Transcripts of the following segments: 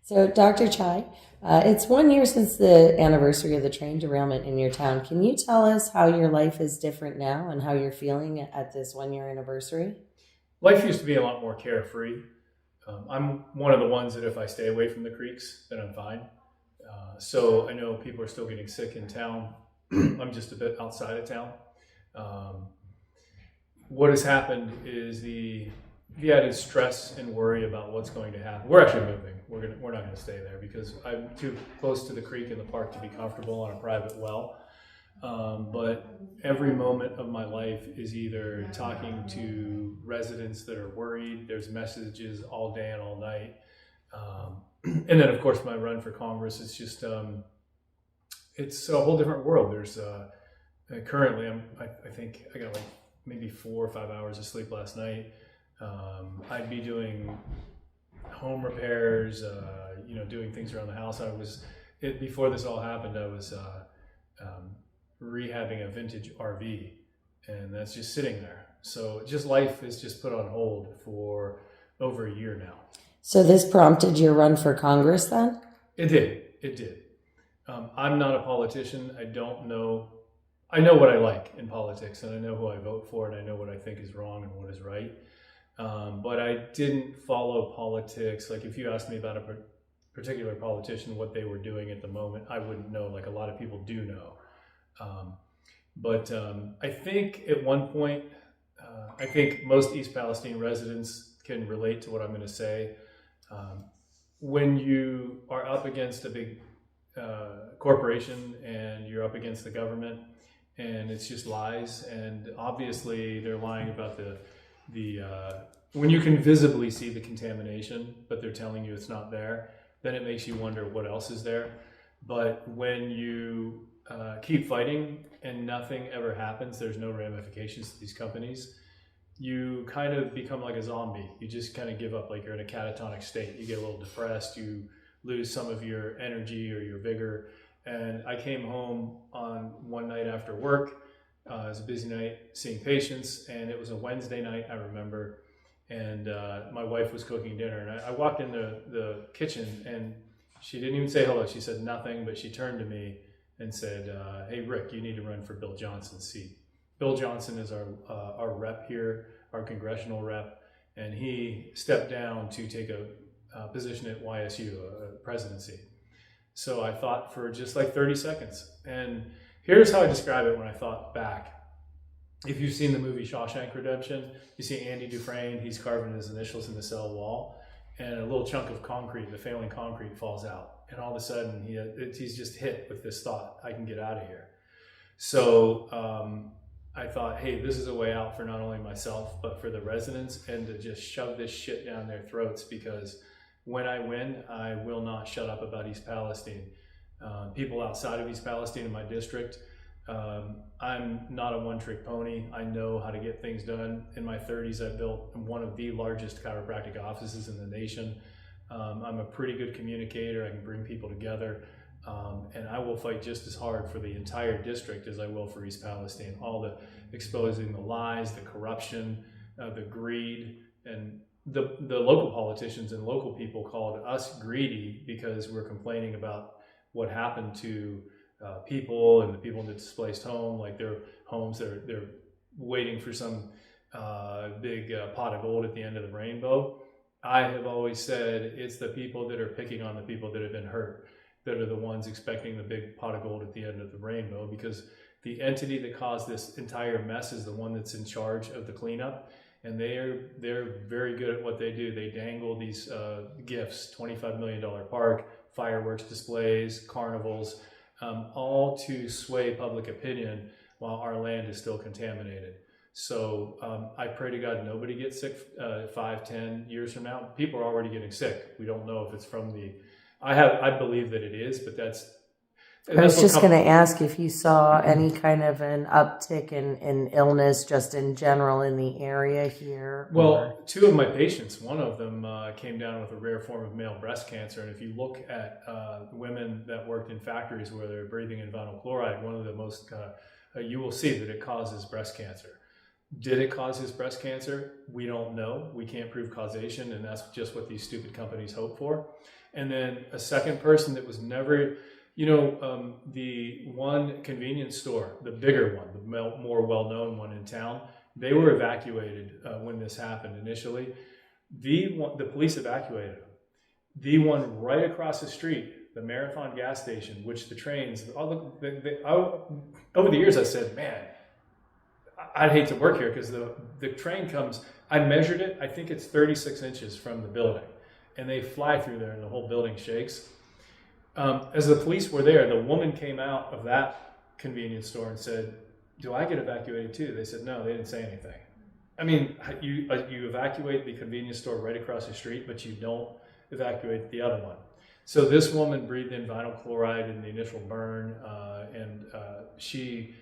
So, Dr. Chai, it's 1 year since the anniversary of the train derailment in your town. Can you tell us how your life is different now and how you're feeling at this 1 year anniversary? Life used to be a lot more carefree. I'm one of the ones that if I stay away from the creeks, then I'm fine. So I know people are still getting sick in town. I'm just a bit outside of town. Um, what has happened is the added stress and worry about what's going to happen. We're actually moving. We're not going to stay there because I'm too close to the creek and the park to be comfortable on a private well. But every moment of my life is either talking to residents that are worried. There's messages all day and all night. And then, of course, my run for Congress is just, it's a whole different world. There's currently, I think I got like maybe 4 or 5 hours of sleep last night. I'd be doing home repairs, doing things around the house. Before this all happened, I was rehabbing a vintage RV, and that's just sitting there. So just life is just put on hold for over a year now. So, this prompted your run for Congress then? It did. It did. I'm not a politician. I don't know. I know what I like in politics, and I know who I vote for, and I know what I think is wrong and what is right. But I didn't follow politics. Like if you asked me about a particular politician, what they were doing at the moment, I wouldn't know. Like a lot of people do know. But I think at one point, I think most East Palestine residents can relate to what I'm going to say. When you are up against a big corporation and you're up against the government, and it's just lies, and obviously they're lying about the when you can visibly see the contamination, but they're telling you it's not there, then it makes you wonder what else is there. But when you keep fighting and nothing ever happens, there's no ramifications to these companies, you kind of become like a zombie. You just kind of give up, like you're in a catatonic state. You get a little depressed, you lose some of your energy or your vigor. And I came home on one night after work. It was a busy night seeing patients, and it was a Wednesday night, I remember. And my wife was cooking dinner, and I walked in the kitchen, and she didn't even say hello. She said nothing, but she turned to me and said, "Hey, Rick, you need to run for Bill Johnson's seat." Bill Johnson is our rep here, our congressional rep, and he stepped down to take a position at YSU, a presidency. So I thought for just like 30 seconds. And here's how I describe it when I thought back. If you've seen the movie Shawshank Redemption, you see Andy Dufresne, he's carving his initials in the cell wall, and a little chunk of concrete, the failing concrete, falls out. And all of a sudden, he's just hit with this thought, I can get out of here. So I thought, hey, this is a way out for not only myself, but for the residents, and to just shove this shit down their throats, because when I win, I will not shut up about East Palestine. People outside of East Palestine in my district, I'm not a one-trick pony. I know how to get things done. In my 30s, I built one of the largest chiropractic offices in the nation. I'm a pretty good communicator. I can bring people together. And I will fight just as hard for the entire district as I will for East Palestine. All the exposing the lies, the corruption, the greed, and the local politicians and local people called us greedy because we're complaining about what happened to people and the people in the displaced home, like their homes, they're waiting for some big pot of gold at the end of the rainbow. I have always said it's the people that are picking on the people that have been hurt that are the ones expecting the big pot of gold at the end of the rainbow, because the entity that caused this entire mess is the one that's in charge of the cleanup. And they're very good at what they do. They dangle these gifts, $25 million park, fireworks displays, carnivals, all to sway public opinion while our land is still contaminated. So I pray to God nobody gets sick 5-10 years from now. People are already getting sick. We don't know if it's from I believe that it is, but that's I was just going to ask if you saw any kind of an uptick in illness just in general in the area here. Well, two of my patients, one of them came down with a rare form of male breast cancer. And if you look at women that worked in factories where they're breathing in vinyl chloride, one of the most, you will see that it causes breast cancer. Did it cause his breast cancer? We don't know. We can't prove causation, and that's just what these stupid companies hope for. And then a second person that was never, the one convenience store, the bigger one, the more well-known one in town, they were evacuated when this happened initially. The police evacuated them. The one right across the street, the Marathon gas station, which the trains, over the years I said, man, I'd hate to work here because the train comes, I measured it, I think it's 36 inches from the building. And they fly through there and the whole building shakes. As the police were there, the woman came out of that convenience store and said, do I get evacuated too? They said, no, they didn't say anything. I mean, you evacuate the convenience store right across the street, but you don't evacuate the other one. So this woman breathed in vinyl chloride in the initial burn, and she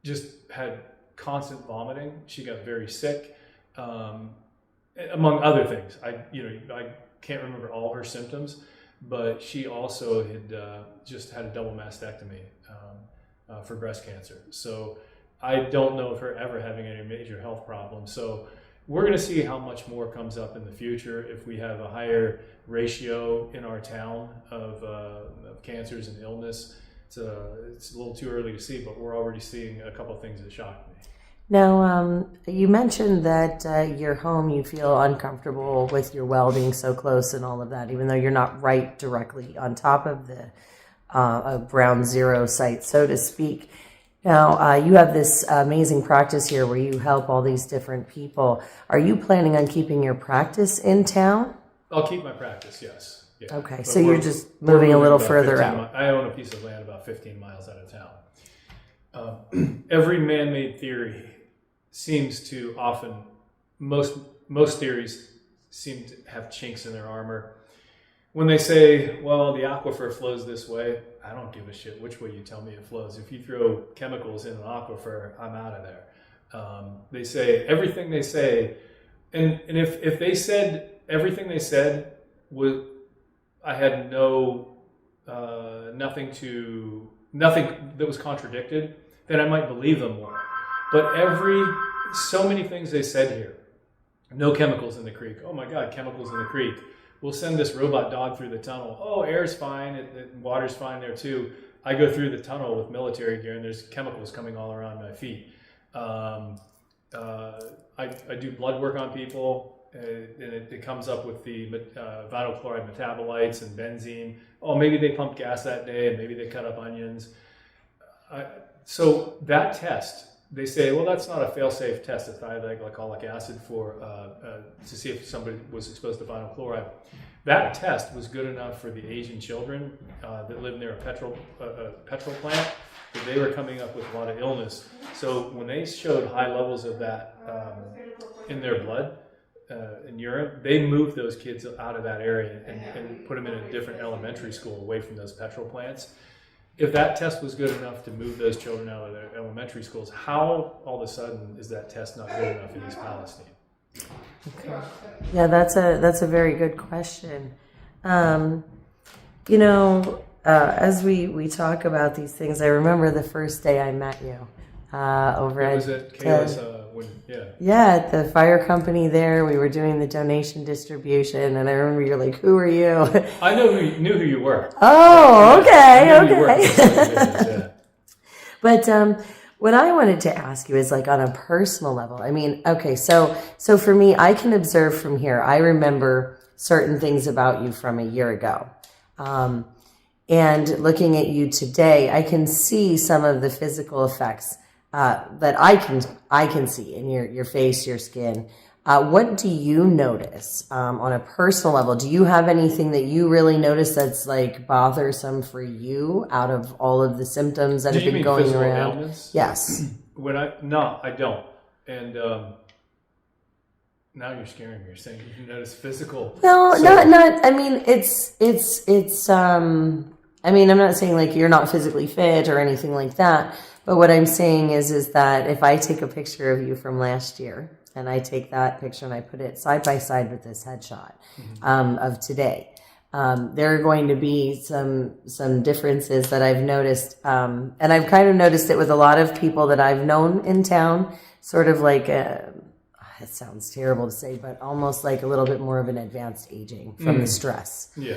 just had constant vomiting. She got very sick, among other things. I can't remember all her symptoms, but she also had just had a double mastectomy for breast cancer. So I don't know of her ever having any major health problems. So we're going to see how much more comes up in the future if we have a higher ratio in our town of cancers and illness. It's a little too early to see, but we're already seeing a couple of things that shock me. Now, you mentioned that your home, you feel uncomfortable with your well being so close and all of that, even though you're not right directly on top of the ground zero site, so to speak. Now, you have this amazing practice here where you help all these different people. Are you planning on keeping your practice in town? I'll keep my practice, yes. Yeah. Okay, But so you're just moving a little further out. I own a piece of land about 15 miles out of town. Every man-made theory seems to often, most theories seem to have chinks in their armor. When they say, well, the aquifer flows this way, I don't give a shit which way you tell me it flows. If you throw chemicals in an aquifer, I'm out of there. They say everything they say, and if they said everything they said was, I had nothing that was contradicted, then I might believe them more. But so many things they said here. No chemicals in the creek. Oh my God, chemicals in the creek. We'll send this robot dog through the tunnel. Oh, air's fine, water's fine there too. I go through the tunnel with military gear and there's chemicals coming all around my feet. I do blood work on people and it comes up with the vinyl chloride metabolites and benzene. Oh, maybe they pumped gas that day and maybe they cut up onions. So that test, they say, well, that's not a fail-safe test. It's glycolic acid to see if somebody was exposed to vinyl chloride. That test was good enough for the Asian children that live near a petrol plant, that they were coming up with a lot of illness. So when they showed high levels of that in their blood, in urine, they moved those kids out of that area and put them in a different elementary school away from those petrol plants. If that test was good enough to move those children out of their elementary schools, how all of a sudden is that test not good enough in East Palestine? Okay. Yeah, that's a very good question. As we talk about these things, I remember the first day I met you over at Kayla's, at the fire company there. We were doing the donation distribution, and I remember you're like, "Who are you?" I knew who you were. Oh, okay, okay. But what I wanted to ask you is, like, on a personal level. I mean, okay, so for me, I can observe from here. I remember certain things about you from a year ago. And looking at you today, I can see some of the physical effects that I can see in your face, your skin. What do you notice on a personal level? Do you have anything that you really notice that's like bothersome for you out of all of the symptoms that have been going around? Ailments? Yes. No, I don't. And now you're scaring me. You're saying you notice physical. No, not. I mean, it's. I mean, I'm not saying like you're not physically fit or anything like that. But what I'm saying is that if I take a picture of you from last year and I take that picture and I put it side by side with this headshot of today, there are going to be some differences that I've noticed, and I've kind of noticed it with a lot of people that I've known in town, sort of like it sounds terrible to say, but almost like a little bit more of an advanced aging from the stress. Yeah.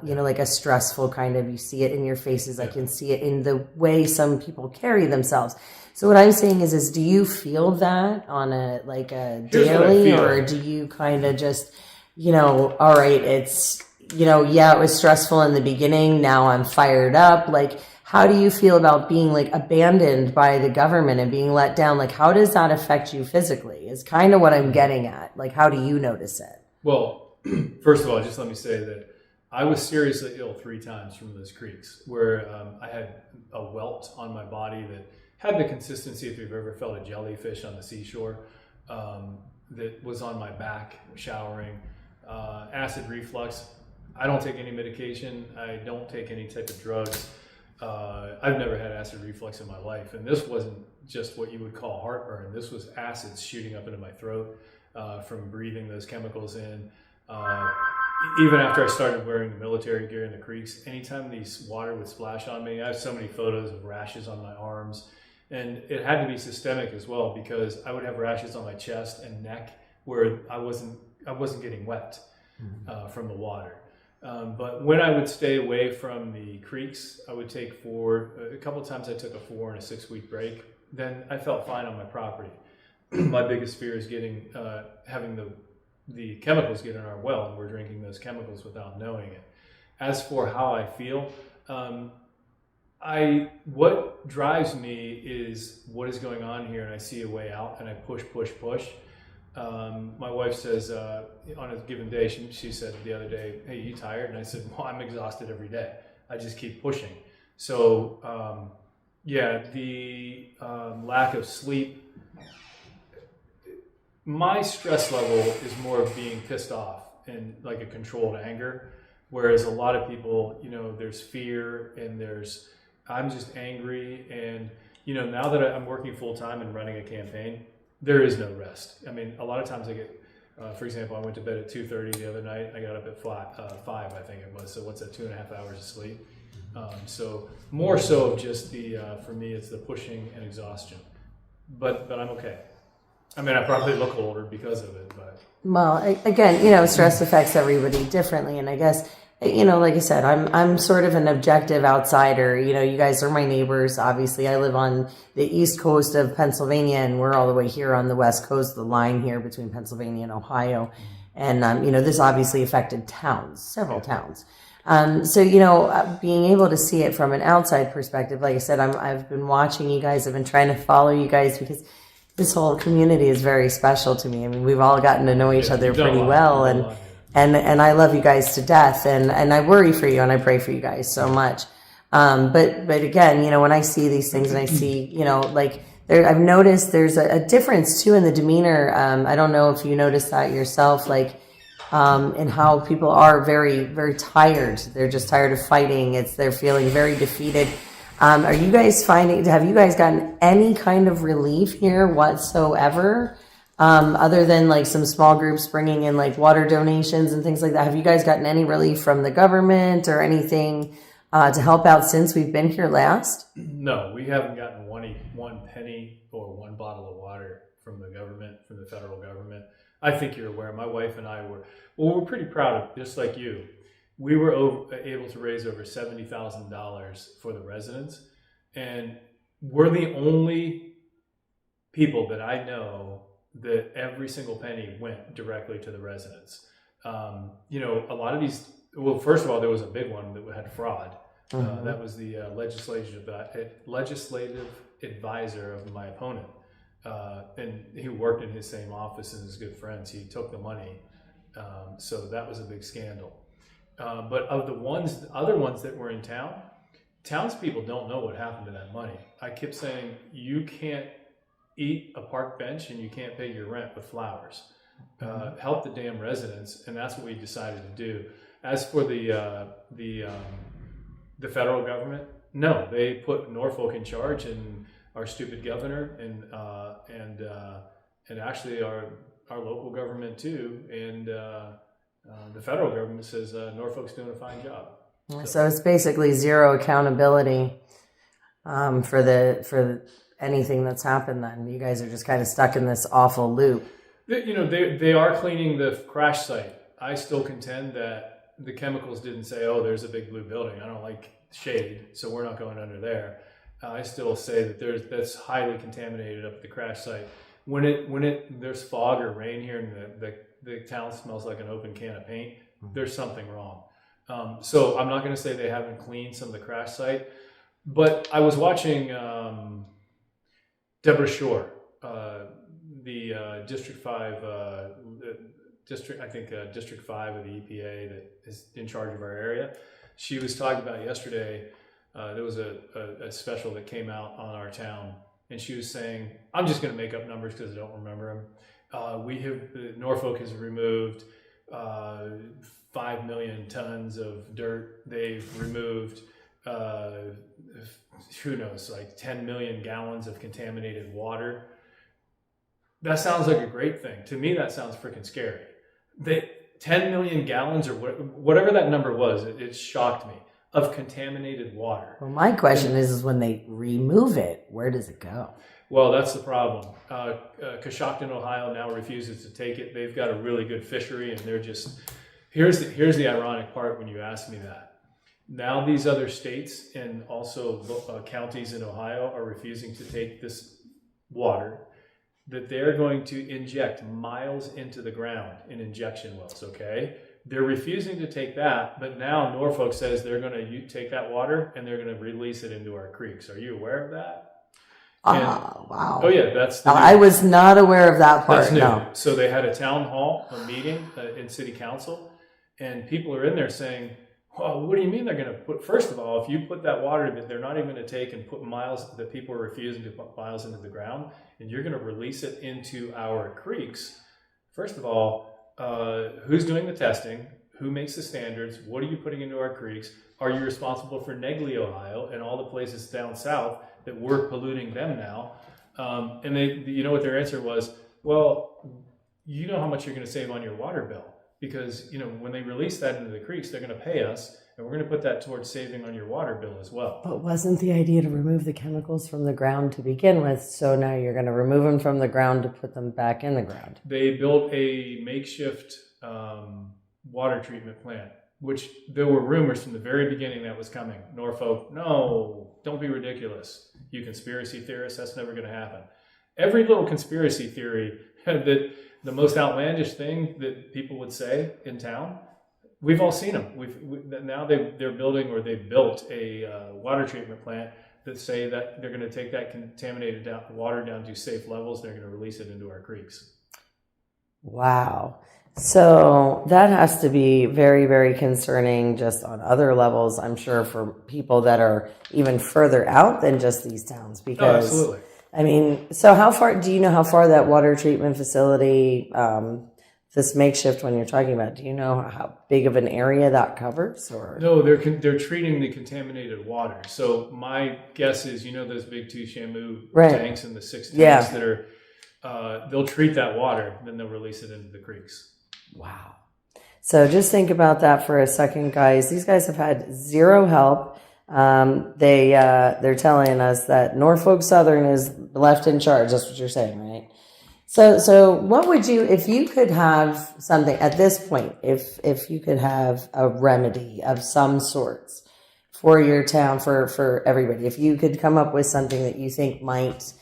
Like a stressful kind of, you see it in your faces. I can see it in the way some people carry themselves. So what I'm saying is do you feel that on a daily, or do you kind of just, all right, it's, it was stressful in the beginning. Now I'm fired up. Like, how do you feel about being like abandoned by the government and being let down? Like, how does that affect you physically is kind of what I'm getting at. Like, how do you notice it? Well, first of all, just let me say that I was seriously ill 3 times from those creeks where I had a welt on my body that had the consistency, if you've ever felt a jellyfish on the seashore, that was on my back showering. Acid reflux. I don't take any medication. I don't take any type of drugs. I've never had acid reflux in my life, and this wasn't just what you would call heartburn. This was acids shooting up into my throat from breathing those chemicals in. Even after I started wearing the military gear in the creeks, anytime these water would splash on me, I have so many photos of rashes on my arms, and it had to be systemic as well because I would have rashes on my chest and neck where I wasn't getting wet from the water. But when I would stay away from the creeks, I would take a couple of times I took a 4 and a 6 week break. Then I felt fine on my property. My biggest fear is having the chemicals get in our well, and we're drinking those chemicals without knowing it. As for how I feel, what drives me is what is going on here, and I see a way out, and I push. My wife says on a given day, she said the other day, "Hey, you tired?" And I said, "Well, I'm exhausted every day. I just keep pushing." So the lack of sleep. My stress level is more of being pissed off and like a controlled anger, whereas a lot of people, there's fear and I'm just angry, and now that I'm working full time and running a campaign, there is no rest. I mean, a lot of times I get, for example, I went to bed at 2:30 the other night. I got up at 5, I think it was. So what's that, 2.5 hours of sleep? So more so just for me, it's the pushing and exhaustion. But I'm okay. I mean, I probably look older because of it, but. Well, again, stress affects everybody differently. And I guess, like I said, I'm sort of an objective outsider. You guys are my neighbors. Obviously, I live on the east coast of Pennsylvania, and we're all the way here on the west coast, the line here between Pennsylvania and Ohio. And, this obviously affected several towns. So, being able to see it from an outside perspective, like I said, I've been watching you guys. I've been trying to follow you guys because this whole community is very special to me. I mean, we've all gotten to know each other pretty well, and I love you guys to death, and I worry for you and I pray for you guys so much. But again, when I see these things and I see, I've noticed there's a difference too in the demeanor. I don't know if you noticed that yourself, in how people are very, very tired. They're just tired of fighting. They're feeling very defeated. Have you guys gotten any kind of relief here whatsoever? Other than some small groups bringing in water donations and things like that. Have you guys gotten any relief from the government or anything to help out since we've been here last? No, we haven't gotten one penny or one bottle of water from the government, from the federal government. I think you're aware. My wife and I we're pretty proud of, just like you. We were able to raise over $70,000 for the residents, and we're the only people that I know that every single penny went directly to the residents. A lot of these. Well, first of all, there was a big one that had fraud. That was the legislative advisor of my opponent, and he worked in his same office and his good friends. He took the money, so that was a big scandal. But of the other ones that were in town, townspeople don't know what happened to that money. I kept saying, you can't eat a park bench and you can't pay your rent with flowers. Help the damn residents, and that's what we decided to do. As for the federal government, no, they put Norfolk in charge, and our stupid governor, and actually our local government too, and The federal government says Norfolk's doing a fine job. So it's basically zero accountability for anything that's happened. Then you guys are just kind of stuck in this awful loop. They are cleaning the crash site. I still contend that the chemicals didn't say, "Oh, there's a big blue building. I don't like shade, so we're not going under there." I still say that that's highly contaminated up at the crash site. When there's fog or rain here and the town smells like an open can of paint, there's something wrong. So I'm not going to say they haven't cleaned some of the crash site, but I was watching Deborah Shore, the District 5, District 5 of the EPA that is in charge of our area. She was talking about yesterday, there was a special that came out on our town, and she was saying, I'm just going to make up numbers because I don't remember them. Norfolk has removed 5 million tons of dirt. They've removed, who knows, like 10 million gallons of contaminated water. That sounds like a great thing. To me, that sounds freaking scary. 10 million gallons or whatever that number was, it shocked me, of contaminated water. Well, my question is when they remove it, where does it go? Well, that's the problem. Coshocton, Ohio now refuses to take it. They've got a really good fishery, and they're just... Here's the ironic part when you ask me that. Now these other states and also counties in Ohio are refusing to take this water that they're going to inject miles into the ground in injection wells, okay? They're refusing to take that, but now Norfolk says they're going to take that water and they're going to release it into our creeks. Are you aware of that? Wow. Oh yeah, I was not aware of that part. That's new. No. So they had a town hall, a meeting in city council, and people are in there saying, well, what do you mean they're going to put, first of all, if you put that water that they're not even going to take and put miles, that people are refusing to put miles into the ground, and you're going to release it into our creeks, first of all, who's doing the testing? Who makes the standards? What are you putting into our creeks? Are you responsible for Negley, Ohio, and all the places down south that we're polluting them now? And you know what their answer was? Well, you know how much you're going to save on your water bill, because when they release that into the creeks, they're going to pay us, and we're going to put that towards saving on your water bill as well. But wasn't the idea to remove the chemicals from the ground to begin with? So now you're going to remove them from the ground to put them back in the ground. They built a makeshift water treatment plant, which there were rumors from the very beginning that was coming. Norfolk, no, don't be ridiculous. You conspiracy theorists, that's never going to happen. Every little conspiracy theory that the most outlandish thing that people would say in town, we've all seen them. Now they're building, or they built a water treatment plant that say that they're going to take that contaminated water down to safe levels. They're going to release it into our creeks. Wow. So that has to be very, very concerning just on other levels, I'm sure, for people that are even further out than just these towns. Because, absolutely. I mean, so do you know how far that water treatment facility, this makeshift one you're talking about, do you know how big of an area that covers? Or no, they're treating the contaminated water. So my guess is, those big 2 Shamu tanks and the 6 tanks that are, they'll treat that water, then they'll release it into the creeks. Wow. So just think about that for a second, guys. These guys have had zero help. They're telling us that Norfolk Southern is left in charge. That's what you're saying, right? So what would you, if you could have something at this point, if you could have a remedy of some sorts for your town, for everybody, if you could come up with something that you think might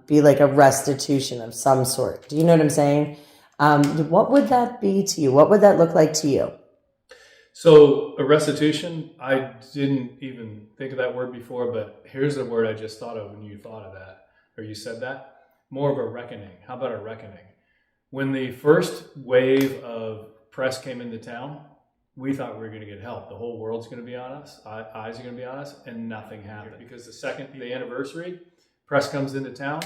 be like a restitution of some sort, do you know what I'm saying? What would that be to you? What would that look like to you? So a restitution, I didn't even think of that word before, but here's the word I just thought of when you thought of that, or you said that. More of a reckoning. How about a reckoning? When the first wave of press came into town, we thought we were going to get help. The whole world's going to be on us, eyes are going to be on us, and nothing happened. Because the second the anniversary, press comes into town,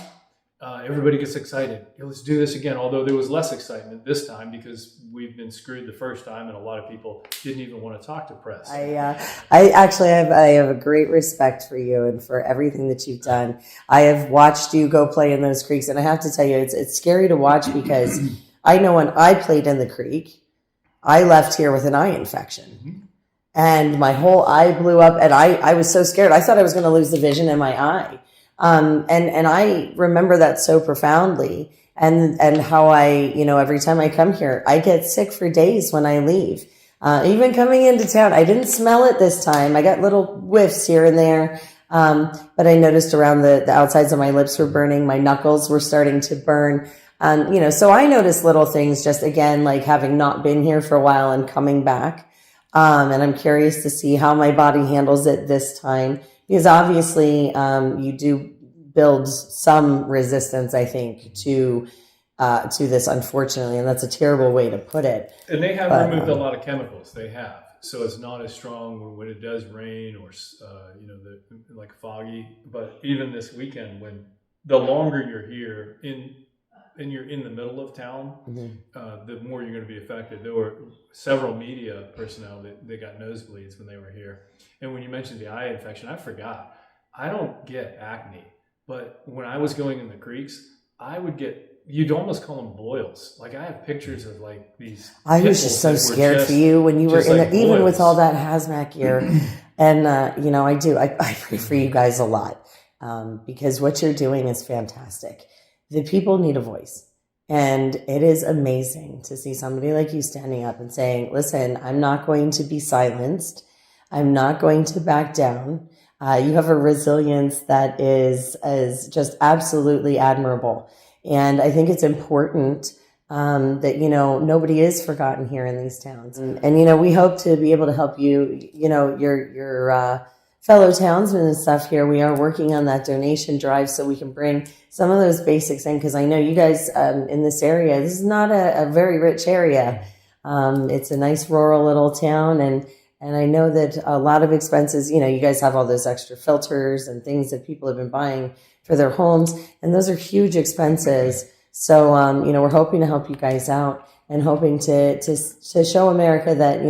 everybody gets excited. Let's do this again. Although there was less excitement this time because we've been screwed the first time, and a lot of people didn't even want to talk to press. I actually have a great respect for you and for everything that you've done. I have watched you go play in those creeks, and I have to tell you, it's scary to watch because I know when I played in the creek, I left here with an eye infection. And my whole eye blew up, and I was so scared. I thought I was going to lose the vision in my eye. And I remember that so profoundly, and how I, every time I come here, I get sick for days when I leave. Even coming into town, I didn't smell it this time. I got little whiffs here and there. But I noticed around the outsides of my lips were burning. My knuckles were starting to burn. So I noticed little things just, again, like having not been here for a while and coming back. And I'm curious to see how my body handles it this time, because obviously, you do build some resistance, I think, to this, unfortunately, and that's a terrible way to put it. And they have removed a lot of chemicals. They have, so it's not as strong when it does rain or like foggy. But even this weekend, when the longer you're here and you're in the middle of town, the more you're going to be affected. There were several media personnel that they got nosebleeds when they were here. And when you mentioned the eye infection, I forgot. I don't get acne, but when I was going in the creeks, I would get, you'd almost call them boils. Like I have pictures of like these. I was just so scared for you when you were in it, even with all that hazmat gear. And, I pray for you guys a lot, because what you're doing is fantastic. The people need a voice. And it is amazing to see somebody like you standing up and saying, listen, I'm not going to be silenced. I'm not going to back down. You have a resilience that is just absolutely admirable. And I think it's important that, nobody is forgotten here in these towns. And we hope to be able to help you, your fellow townsmen and stuff here. We are working on that donation drive so we can bring some of those basics in, because I know you guys in this area, this is not a very rich area. It's a nice rural little town, and I know that a lot of expenses, you guys have all those extra filters and things that people have been buying for their homes, and those are huge expenses. So, we're hoping to help you guys out and hoping to show America that,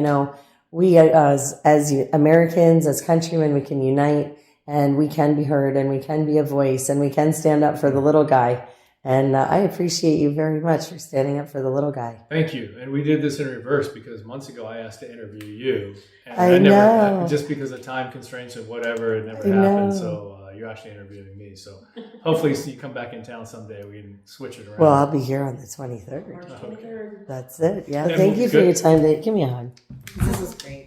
we as Americans, as countrymen, we can unite, and we can be heard, and we can be a voice, and we can stand up for the little guy. And I appreciate you very much for standing up for the little guy. Thank you. And we did this in reverse, because months ago I asked to interview you. And I know. Never, just because of time constraints and whatever, it never happened. So you're actually interviewing me. So hopefully you come back in town someday. We can switch it around. Well, I'll be here on the 23rd. March 23rd. That's it. Yeah. And Thank you for your time. Give me a hug. This is great.